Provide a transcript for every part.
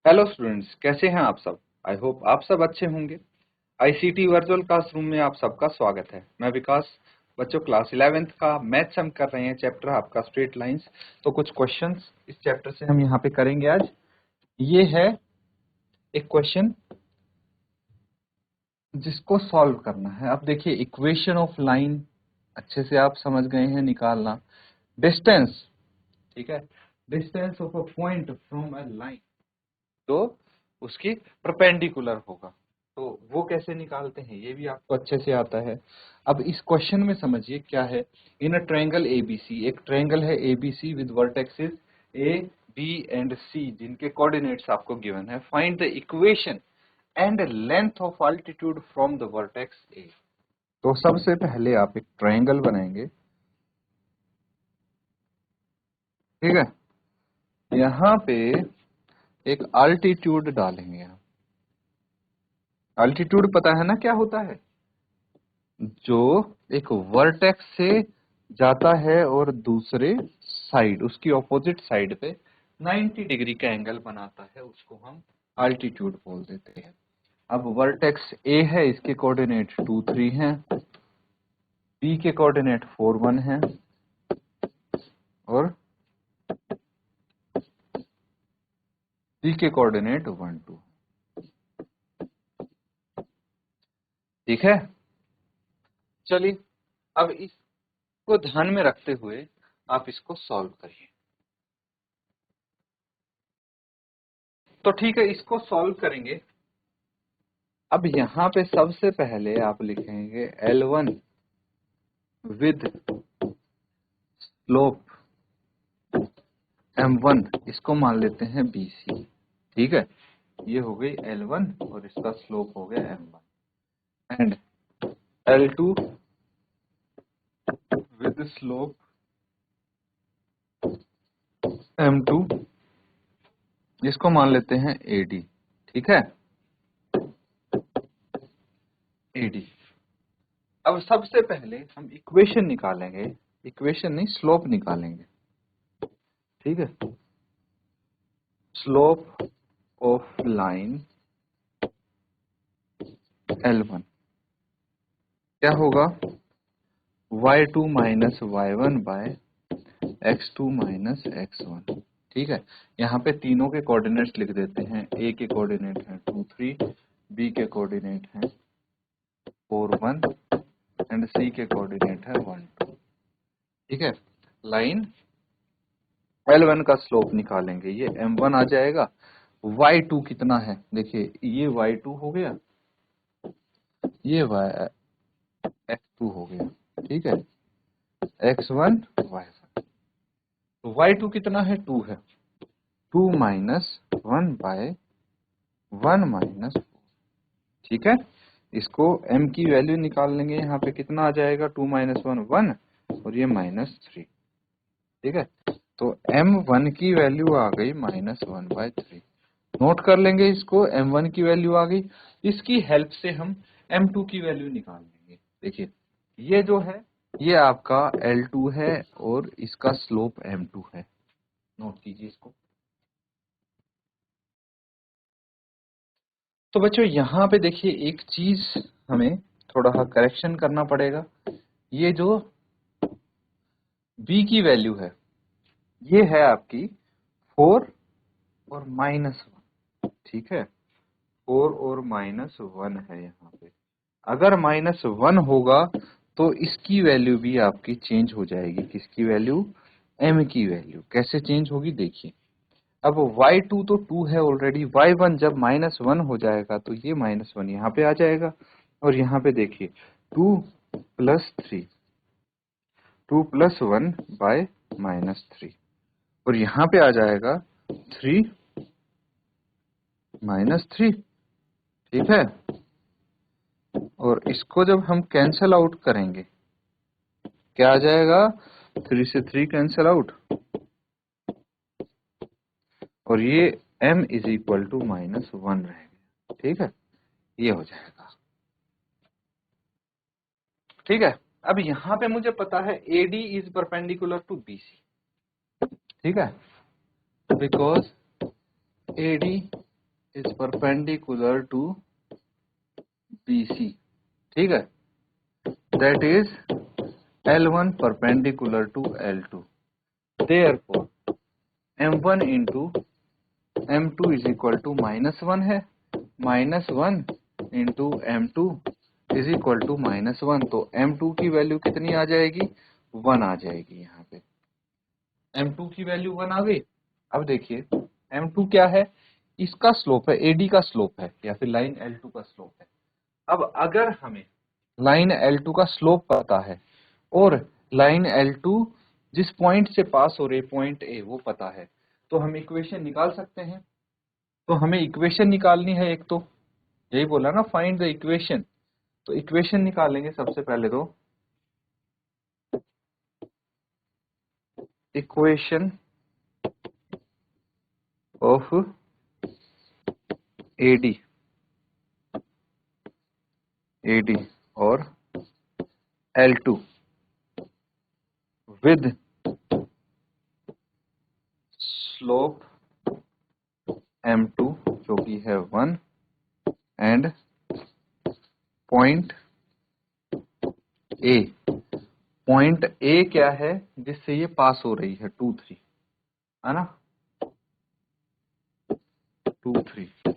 Hello students, कैसे हैं आप सब। आई होप आप सब अच्छे होंगे। आईसीटी वर्चुअल क्लासरूम में आप सबका स्वागत है। मैं विकास। बच्चों, क्लास 11th का मैथ्स हम कर रहे हैं, चैप्टर आपका स्ट्रेट लाइंस। तो कुछ क्वेश्चंस इस चैप्टर से हम यहाँ पे करेंगे आज। ये है एक क्वेश्चन जिसको सॉल्व करना है। अब देखिए, इक्वेशन ऑफ लाइन अच्छे से आप समझ गए हैं निकालना। डिस्टेंस, ठीक है, distance of a point from a line तो उसकी परपेंडिकुलर होगा। तो वो कैसे निकालते हैं ये भी आपको अच्छे से आता है। अब इस क्वेश्चन में समझिए क्या है। इन अ ट्रायंगल एबीसी, एक ट्रायंगल है ABC with vertexes A B and C जिनके कोऑर्डिनेट्स आपको गिवन है। Find the equation and length of altitude from the vertex A. तो सबसे पहले आप एक ट्रायंगल बनाएंगे, ठीक है। यहाँ पे एक अल्टीट्यूड डालेंगे। अल्टीट्यूड पता है ना क्या होता है? जो एक वर्टेक्स से जाता है और दूसरे साइड, उसकी ऑपोजिट साइड पे 90 डिग्री का एंगल बनाता है, उसको हम अल्टीट्यूड बोल देते हैं। अब वर्टेक्स ए है, इसके कोऑर्डिनेट 2 3 हैं, बी के कोऑर्डिनेट 4 1 हैं और सी के कोऑर्डिनेट 1 2। ठीक है, चलिए अब इसको ध्यान में रखते हुए आप इसको सॉल्व करिए। तो ठीक है, इसको सॉल्व करेंगे। अब यहाँ पे सबसे पहले आप लिखेंगे L1 विद स्लोप M1, इसको मान लेते हैं BC। ठीक है, ये हो गई L1 और इसका स्लोप हो गया M1। And L2 with slope M2, इसको मान लेते हैं AD। ठीक है, AD। अब सबसे पहले हम इक्वेशन निकालेंगे, इक्वेशन नहीं स्लोप निकालेंगे। ठीक है, स्लोप ऑफ लाइन L1 क्या होगा? y2 minus y1 by x2 minus x1। ठीक है, यहाँ पे तीनों के कोऑर्डिनेट्स लिख देते हैं। a के कोऑर्डिनेट हैं 2 3, b के कोऑर्डिनेट हैं 4 1 एंड c के कोऑर्डिनेट है 1 2। ठीक है, लाइन L1 का स्लोप निकालेंगे, ये M1 आ जाएगा। y2 कितना है? देखिए, ये y2 हो गया, ये x2 हो गया। ठीक है, x1 y1। तो y2 कितना है? 2 है। 2 माइनस 1 बाय 1 माइनस 4। ठीक है, इसको m की वैल्यू निकाल लेंगे। यहाँ पे कितना आ जाएगा? 2 माइनस 1 1 और ये -3। ठीक है, तो m1 की वैल्यू आ गई -1/3। नोट कर लेंगे इसको, m1 की वैल्यू आ गई। इसकी हेल्प से हम m2 की वैल्यू निकाल लेंगे। देखिए, ये जो है ये आपका L2 है और इसका स्लोप M2 है। नोट कीजिए इसको। तो बच्चों, यहाँ पे देखिए, एक चीज हमें थोड़ा सा करेक्शन करना पड़ेगा। ये जो b की वैल्यू है ये है आपकी 4 और -1। ठीक है, 4 और -1 है यहाँ पे। अगर -1 होगा तो इसकी वैल्यू भी आपकी चेंज हो जाएगी। किसकी वैल्यू? m की वैल्यू। कैसे चेंज होगी देखिए। अब y2 तो 2 है ऑलरेडी, y1 जब -1 हो जाएगा तो ये -1 यहाँ पे आ जाएगा। और यहाँ पे देखिए 2 + 3, 2 + 1 बाय -3 और यहाँ पे आ जाएगा 3 -3। ठीक है, और इसको जब हम कैंसल आउट करेंगे क्या आ जाएगा? 3 से 3 कैंसल आउट और ये m = -1 रहेगा। ठीक है, ये हो जाएगा। ठीक है, अब यहाँ पे मुझे पता है AD is perpendicular to BC। ठीक है, because AD is perpendicular to BC, ठीक है, that is L1 perpendicular to L2, therefore M1 into M2 is equal to -1 है, -1 into M2 is equal to -1, तो M2 की वैल्यू कितनी आ जाएगी, 1 आ जाएगी। यहाँ पे M2 की वैल्यू 1 आ गई। अब देखिए M2 क्या है, इसका स्लोप है, AD का स्लोप है या फिर लाइन L2 का स्लोप है। अब अगर हमें लाइन L2 का स्लोप पता है और लाइन L2 जिस पॉइंट से पास हो रही पॉइंट A वो पता है, तो हम इक्वेशन निकाल सकते हैं। तो हमें इक्वेशन निकालनी है, एक तो यही बोला ना फाइंड द इक्वेशन, तो इक्वेशन निकालेंगे सबसे पहले। तो इक्वेशन ऑफ AD और L2 विद स्लोप M2 जो कि है 1 and point A, point A क्या है जिससे ये पास हो रही है, 2 3 है ना, 2 3।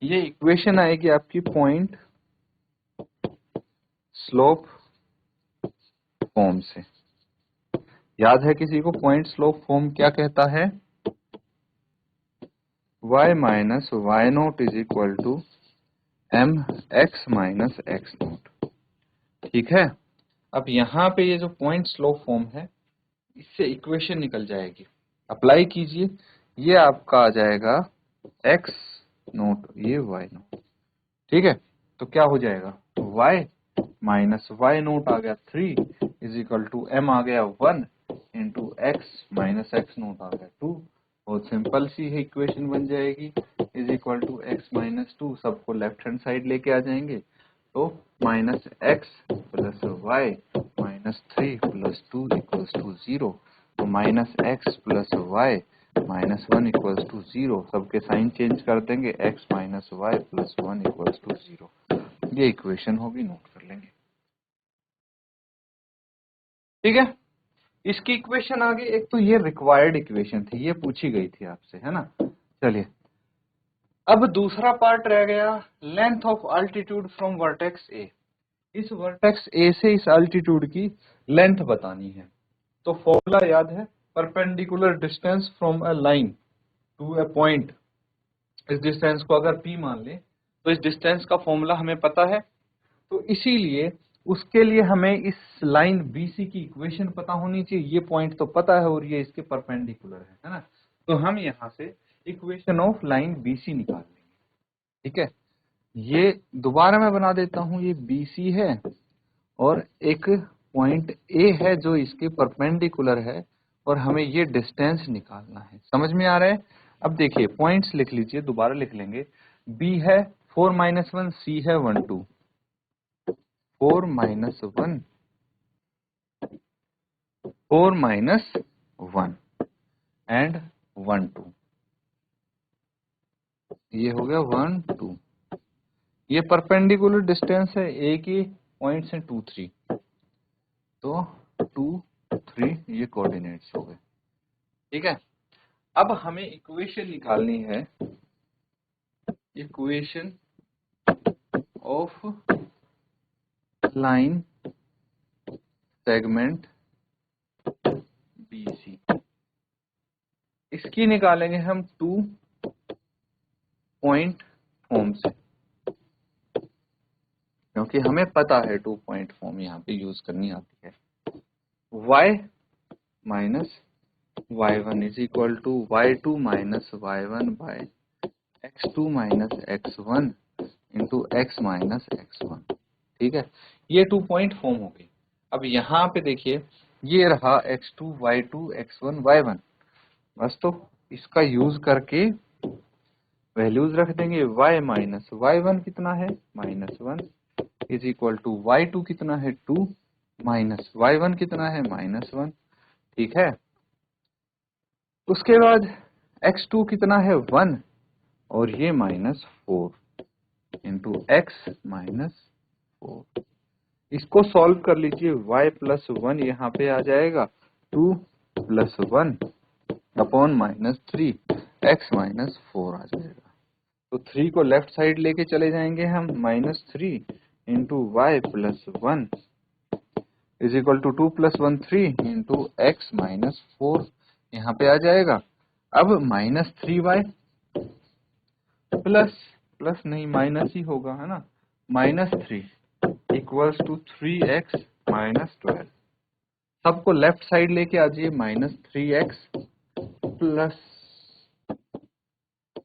ये इक्वेशन आएगी आपकी पॉइंट स्लोप फॉर्म से। याद है किसी को पॉइंट स्लोप फॉर्म क्या कहता है, y minus Y nought is equal to M X minus X nought, ठीक है। अब यहाँ पे ये जो पॉइंट स्लोप फॉर्म है इससे इक्वेशन निकल जाएगी, अप्लाई कीजिए, ये आपका आ जाएगा x नोट, ये y नोट, ठीक है। तो क्या हो जाएगा, y माइनस वाई नोट आ गया 3 इज इक्वल टू m आ गया 1 into X minus X naught आ गया 2। बहुत सिंपल सी है इक्वेशन बन जाएगी, is equal to X minus 2, सबको लेफ्ट हैंड साइड लेके आ जाएंगे, तो minus X plus Y minus 3 plus 2 equals to 0, तो minus X plus Y minus 1 equals to 0, सबके साइन चेंज कर देंगे, X minus Y plus 1 equals to 0। ये इक्वेशन होगी, नोट कर लेंगे, ठीक है। इसकी इक्वेशन आ गई। एक तो ये रिक्वायर्ड इक्वेशन थी, ये पूछी गई थी आपसे, है ना। चलिए अब दूसरा पार्ट रह गया, length of altitude from vertex ए। इस वर्टेक्स ए से इस अल्टीट्यूड की लेंथ बतानी है। तो फॉर्मूला याद है, perpendicular distance from a line to a point. इस डिस्टेंस को अगर p मान ले तो इस डिस्टेंस का फॉर्मूला हमें पता है, तो इसीलिए उसके लिए हमें इस लाइन BC की इक्वेशन पता होनी चाहिए। ये पॉइंट तो पता है और ये इसके परपेंडिकुलर है ना। तो हम यहाँ से इक्वेशन ऑफ लाइन BC निकाल लेंगे, ठीक है। ये दोबारा मैं बना देता हूँ, ये BC है और एक पॉइंट A है जो इसके परपेंडिकुलर है और हमें ये डिस्टेंस निकालना है। समझ में आ रहा है। अब देखिए पॉइंट्स लिख लीजिए, दोबारा लिख लेंगे। B है 4 - 1, C है 1 2, 4 - 1, 4 - 1 एंड 1 2, ये हो गया 1 2। ये परपेंडिकुलर डिस्टेंस है, ए की पॉइंट्स हैं 2 3, तो 2 3 ये कोऑर्डिनेट्स हो गए, ठीक है। अब हमें इक्वेशन निकालनी है, equation of line segment BC। इसकी निकालेंगे हम 2 पॉइंट फॉर्म से, क्योंकि हमें पता है 2 पॉइंट फॉर्म यहाँ पे यूज करनी आती है। y minus y1 is equal to y2 minus y1 by x2 minus x1 into x minus x1, ठीक है। ये 2 पॉइंट फॉर्म हो गई। अब यहाँ पे देखिए ये रहा x2 y2 x1 y1, बस तो इसका यूज करके वैल्यूज रख देंगे। y माइनस y1 कितना है, -1 इज इक्वल टू y2 कितना है 2 माइनस y1 कितना है -1, ठीक है। उसके बाद x2 कितना है 1 और ये -4 इंटू x -4। इसको सॉल्व कर लीजिए, y+1 यहाँ पे आ जाएगा 2 + 1 अपॉन -3 x -4 आ जाएगा। तो 3 को लेफ्ट साइड लेके चले जाएंगे हम, -3 into y+1 is equal to 2 + 1 3 into x -4 यहाँ पे आ जाएगा। अब -3y प्लस नहीं माइनस ही होगा, है ना, -3 इक्वल्स टू 3x -12। सबको लेफ्ट साइड लेके आ जाइए, -3x plus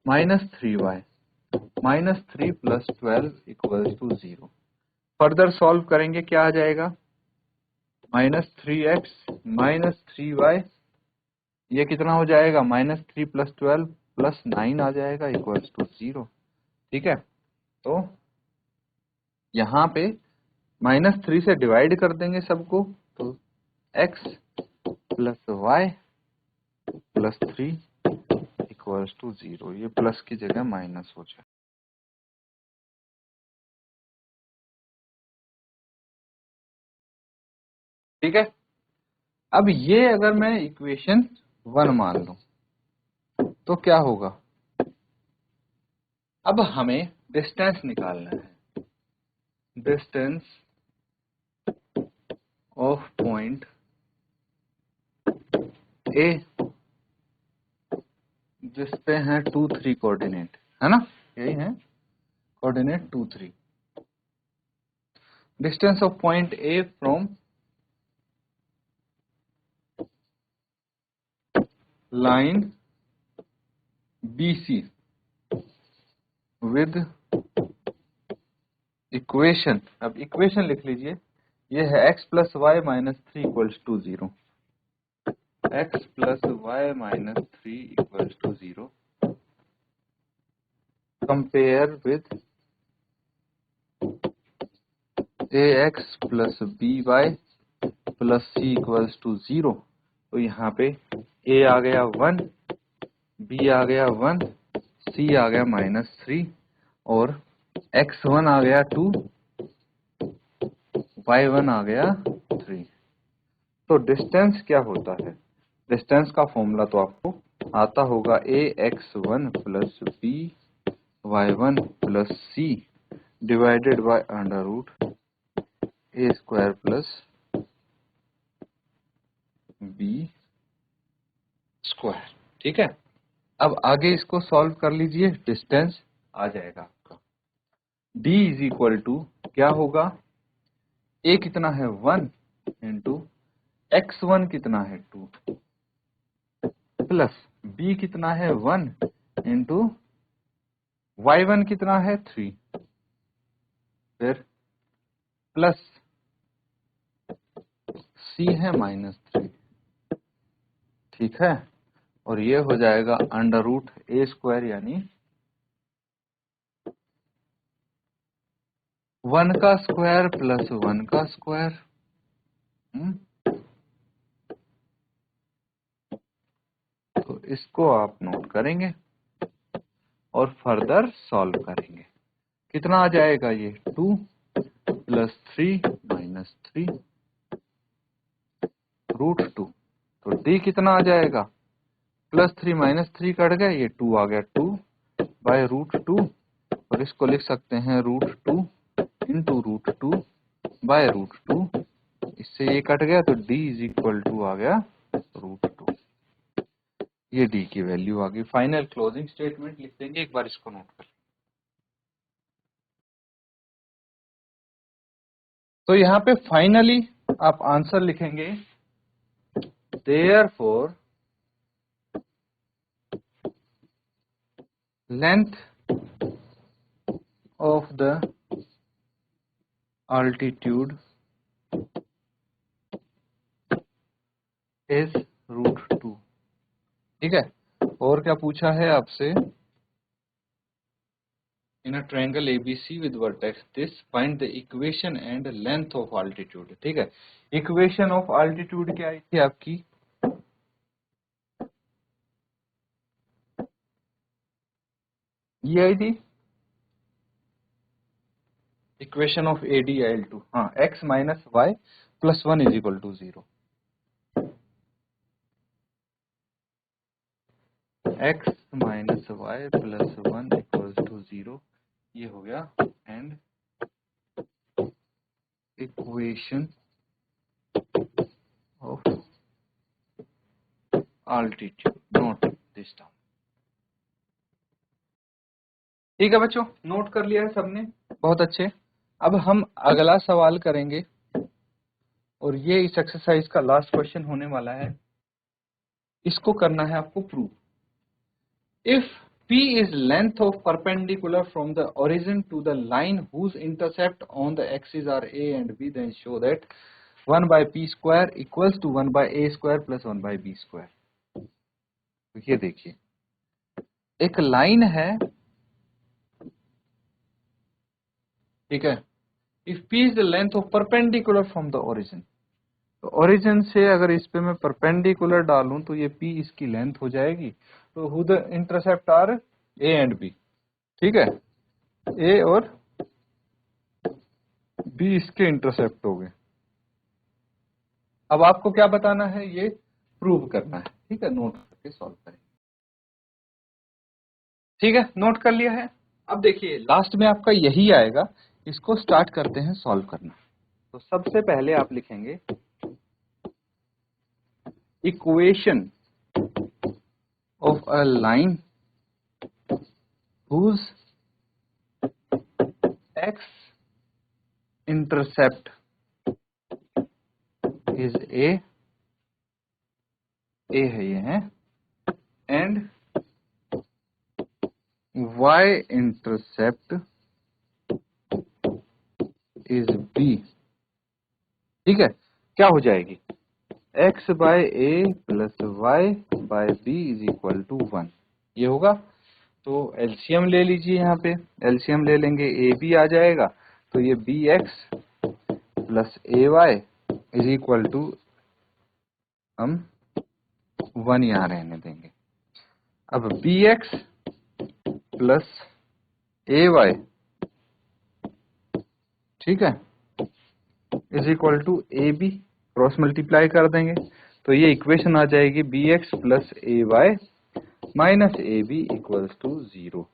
-3y -3 + 12 equals to 0। Further solve करेंगे, क्या आ जाएगा, -3x -3y, ये कितना हो जाएगा, -3 + 12 + 9 आ जाएगा इक्वल्स टू 0। ठीक है, तो यहाँ पे -3 से डिवाइड कर देंगे सबको, तो x + y + 3 इक्वल्स टू 0। ये प्लस की जगह माइनस हो जाए। ठीक है, अब ये अगर मैं इक्वेशन 1 मान लूं तो क्या होगा। अब हमें डिस्टेंस निकालना है, डिस्टेंस ऑफ पॉइंट ए जिसपे हैं 2 3 कोऑर्डिनेट, है ना, यही है coordinate 2 3। Distance of point A from line BC with equation. अब इक्वेशन लिख लीजिए, ये है x + y -3 equals to 0, x + y -3 equals to 0 compare with ax + by + c equals to 0। तो यहाँ पे a आ गया 1, b आ गया 1, c आ गया -3 और x1 आ गया 2, y1 आ गया 3। तो डिस्टेंस क्या होता है, डिस्टेंस का फॉर्मूला तो आपको आता होगा, ax1 + by1 + c divided by √a² + b²। ठीक है, अब आगे इसको सॉल्व कर लीजिए, डिस्टेंस आ जाएगा आपका d इज इक्वल टू क्या होगा, a कितना है 1 इंटू x1 कितना है 2 प्लस b कितना है 1 इंटू y1 कितना है 3 फिर प्लस c है -3। ठीक है, और ये हो जाएगा √a² यानी 1 का स्क्वायर प्लस 1 का स्क्वायर। तो इसको आप नोट करेंगे और फर्दर सॉल्व करेंगे। कितना आ जाएगा ये 2 + 3 -3 √2। तो d कितना आ जाएगा, +3 -3 कट गए, ये 2 आ गया 2 बाय √2 और इसको लिख सकते हैं √2 इंटू √2 बाय √2। इससे ये कट गया तो d इज इक्वल टू आ गया √2। ये d की वैल्यू आ गई। फाइनल क्लोजिंग स्टेटमेंट लिख देंगे, एक बार इसको नोट कर। तो यहाँ पे फाइनली आप आंसर लिखेंगे, therefore length of the altitude is √2। ठीक है, और क्या पूछा है आपसे, in a triangle ABC with vertex this find the equation and length of altitude। ठीक है, इक्वेशन ऑफ altitude क्या आई थी आपकी, ये आई थी इक्वेशन ऑफ ADIL2। हाँ, x minus Y plus 1 is equal to 0। x minus Y plus 1 equal to 0, ये हो गया। And equation of altitude, note this term. ठीक है बच्चों, नोट कर लिया है सबने, बहुत अच्छे। अब हम अगला सवाल करेंगे और ये इस एक्सरसाइज का लास्ट क्वेश्चन होने वाला है। इसको करना है आपको prove. If P is length of perpendicular from the origin to the line whose intercept on the axis are A and B, then show that 1 by P square equals to 1 by A square plus 1 by B square। तो ये देखिए, एक line है, ठीक है। If P is the length of perpendicular from the origin, तो origin से अगर इस पे मैं परपेंडिकुलर डालूं तो ये P इसकी लेंथ हो जाएगी। तो who the intercept are A and B, ठीक है। A और B इसके इंटरसेप्ट हो गए। अब आपको क्या बताना है, ये प्रूव करना है, ठीक है। नोट करके सॉल्व करेंगे, ठीक है। नोट कर लिया है। अब देखिए लास्ट में आपका यही आएगा, इसको स्टार्ट करते हैं सॉल्व करना। तो सबसे पहले आप लिखेंगे equation of a line whose x intercept is A है ये है, and y intercept is B, ठीक है। क्या हो जाएगी, x by A plus Y by B is equal to 1, ये होगा। तो एलसीएम ले लीजिए, यहाँ पे एलसीएम ले लेंगे, ए बी आ जाएगा, तो ये B X plus A Y is equal to, हम 1 यहाँ रहने देंगे। अब B X plus A Y, ठीक है, is equal to A B, cross multiply कर देंगे तो ये इक्वेशन आ जाएगी B X plus A Y minus A B equals to 0।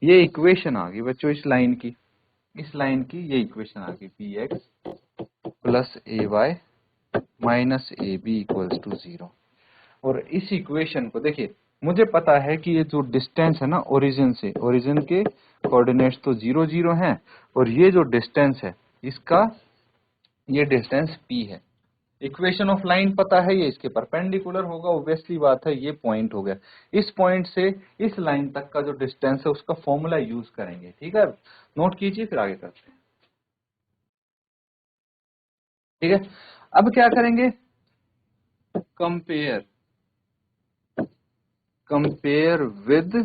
ये इक्वेशन आ गई बच्चों इस लाइन की, ये इक्वेशन आ गई B X plus A Y minus A B equals to 0। और इस इक्वेशन को देखिए, मुझे पता है कि ये जो डिस्टेंस है ना ओरिजिन से, ओरिजिन के कोऑर्डिनेट्स तो 0 0 हैं, और ये जो डिस्टेंस है इसका, ये डिस्टेंस p है। इक्वेशन ऑफ लाइन पता है, ये इसके परपेंडिकुलर होगा, ऑब्वियसली बात है, ये पॉइंट हो गया। इस पॉइंट से इस लाइन तक का जो डिस्टेंस है उसका फॉर्मूला यूज करेंगे, ठीक है। नोट कीजिए, फिर आगे करते हैं, ठीक है। अब क्या करेंगे, compare with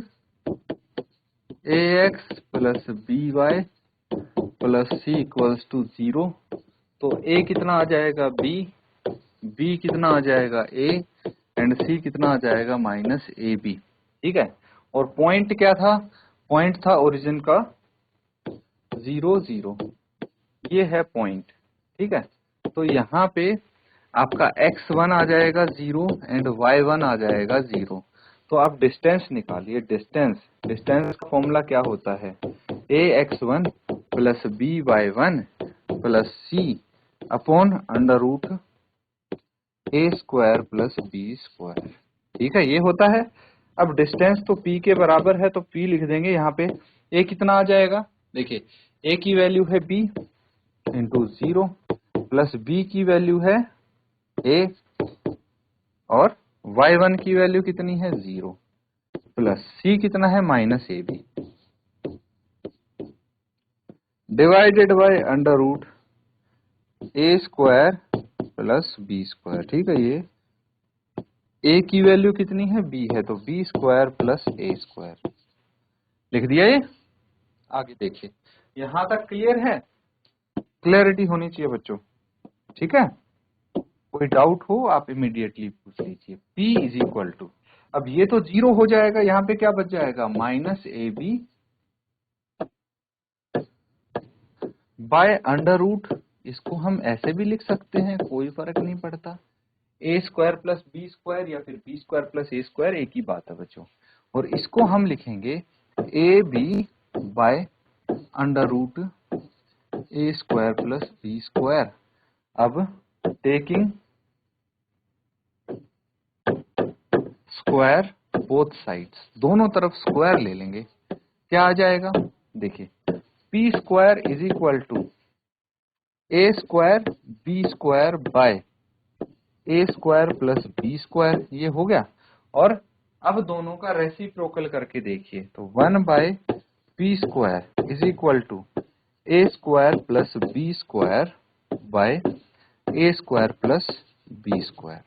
A X plus B Y plus C equals to 0। तो a कितना आ जाएगा b कितना आ जाएगा a, एंड c कितना आ जाएगा माइनस ए बी, ठीक है। और पॉइंट क्या था, पॉइंट था ओरिजिन का 0 0, ये है पॉइंट, ठीक है। तो यहाँ पे आपका x1 आ जाएगा 0 एंड y1 आ जाएगा 0। तो आप डिस्टेंस निकालिए, डिस्टेंस का फॉर्मूला क्या होता है, ax1 plus by1 plus c upon under root A square plus B square, ठीक है, ये होता है। अब डिस्टेंस तो p के बराबर है, तो p लिख देंगे यहाँ पे। a कितना आ जाएगा, देखिए a की वैल्यू है b इंटू 0 प्लस b की वैल्यू है a, और y1 की वैल्यू कितनी है 0, प्लस c कितना है minus A B, divided by under root A square plus B square, ठीक है। ये a की वैल्यू कितनी है b है, तो b square plus A square लिख दिया। ये आगे देखिए, यहां तक क्लियर है, क्लैरिटी होनी चाहिए बच्चों, ठीक है। कोई डाउट हो आप इमीडिएटली पूछ लीजिए। p इज इक्वल टू, अब ये तो 0 हो जाएगा, यहाँ पे क्या बच जाएगा minus A B by under root, इसको हम ऐसे भी लिख सकते हैं, कोई फर्क नहीं पड़ता, A square plus B square या फिर B square plus A square, एक ही बात है बच्चों। और इसको हम लिखेंगे A B by under root A square plus B square. अब टेकिंग स्क्वायर बोथ साइड्स, दोनों तरफ स्क्वायर ले लेंगे, क्या आ जाएगा, देखिए P square is equal to A square B square by A square plus B square, ये हो गया। और अब दोनों का रेसिप्रोकल करके देखिए, तो 1 by P square is equal to A square plus B square by A square plus B square,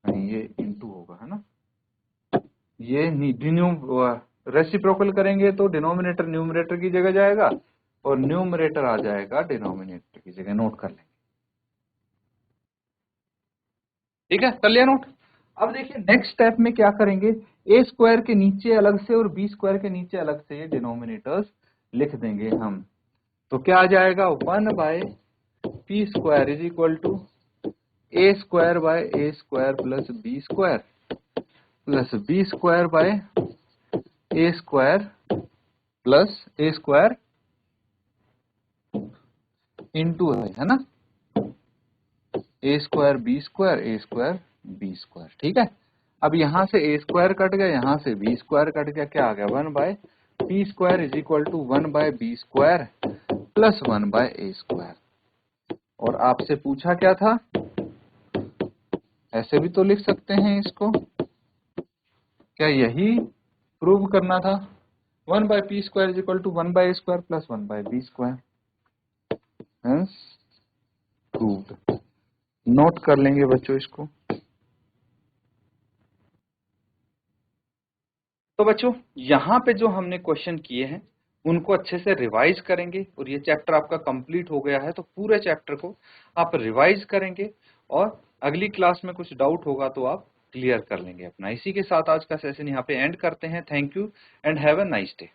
ये इंटू होगा, है ना, ये रेसिप्रोकल करेंगे तो डिनोमिनेटर न्यूमरेटर की जगह जाएगा और न्यूमरेटर आ जाएगा डिनोमिनेटर की जगह, नोट कर लेंगे। ठीक है, कर लिया नोट। अब देखिए नेक्स्ट स्टेप में क्या करेंगे, ए स्क्वायर के नीचे अलग से और बी स्क्वायर के नीचे अलग से ये डिनोमिनेटर्स लिख देंगे हम। तो क्या आ जाएगा, 1 by P square is equal to A square by A square plus B square plus B square by A square plus A square into है ना, A square B square B square. ठीक है, अब यहां से ए स्क्वायर कट गया, यहां से बी स्क्वायर कट गया, क्या आ गया, 1 by P square is equal to 1 by B square plus 1 by A square. और आपसे पूछा क्या था, ऐसे भी तो लिख सकते हैं इसको, क्या यही प्रूव करना था, 1 by P square is equal to 1 by A square plus 1 by B square, hence proved. Note कर लेंगे बच्चों इसको। तो बच्चों यहाँ पे जो हमने क्वेश्चन किए हैं उनको अच्छे से रिवाइज करेंगे, और ये चैप्टर आपका कंप्लीट हो गया है, तो पूरे चैप्टर को आप रिवाइज करेंगे और अगली क्लास में कुछ डाउट होगा तो आप क्लियर कर लेंगे अपना। इसी के साथ आज का सेशन यहाँ पे एंड करते हैं। Thank you and have a nice day.